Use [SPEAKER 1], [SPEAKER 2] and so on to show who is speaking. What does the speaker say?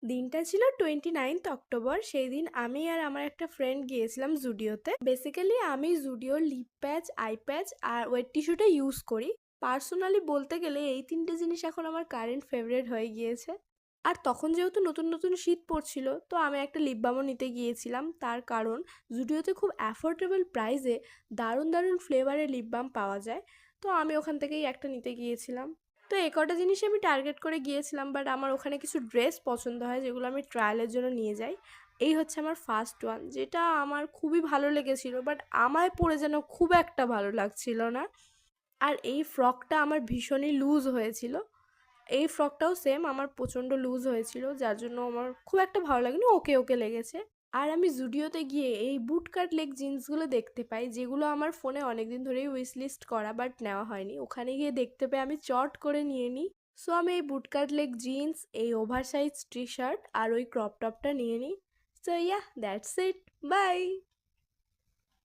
[SPEAKER 1] দিনটা ছিল 29th October. সেই দিন আমি আর আমার একটা ফ্রেন্ড গিয়েছিলাম জুডিওতে। বেসিক্যালি আমি জুডিওর লিপ প্যাচ, আই প্যাচ আর ওয়েট টিস্যুটা ইউজ করি। পার্সোনালি বলতে গেলে এই তিনটে জিনিস এখন আমার কারেন্ট ফেভারিট হয়ে গিয়েছে। আর তখন যেহেতু নতুন নতুন শীত পড়ছিল, তো আমি একটা লিপ বামও নিতে গিয়েছিলাম। তার কারণ জুডিওতে খুব অ্যাফোর্ডেবল প্রাইসে দারুণ দারুণ ফ্লেভারের লিপ বাম পাওয়া যায়। তো আমি ওখান থেকেই একটা নিতে গিয়েছিলাম। তো এই কটা জিনিসই আমি টার্গেট করে গিয়েছিলাম, বাট আমার ওখানে কিছু ড্রেস পছন্দ হয় যেগুলো আমি ট্রায়ালের জন্য নিয়ে যাই। এই হচ্ছে আমার ফার্স্ট ওয়ান, যেটা আমার খুবই ভালো লেগেছিল, বাট আমায় পরে যেন খুব একটা ভালো লাগছিল না। আর এই ফ্রকটা আমার ভীষণই লুজ হয়েছিল। এই ফ্রকটাও সেম আমার প্রচণ্ড লুজ হয়েছিল, যার জন্য আমার খুব একটা ভালো লাগেনি, ওকে ওকে লেগেছে। আর আমি জুডিওতে গিয়ে এই বুট কাট লেগ জিন্সগুলো দেখতে পাই, যেগুলো আমার ফোনে অনেকদিন ধরেই উইশ লিস্ট করা, বাট নেওয়া হয়নি। ওখানে গিয়ে দেখতে পাই, আমি চট করে নিয়ে নিই। সো আমি এই বুট কাট লেগ জিন্স, এই ওভার সাইজ টি শার্ট আর ওই ক্রপ টপটা নিয়ে নিই। So yeah, that's it, by.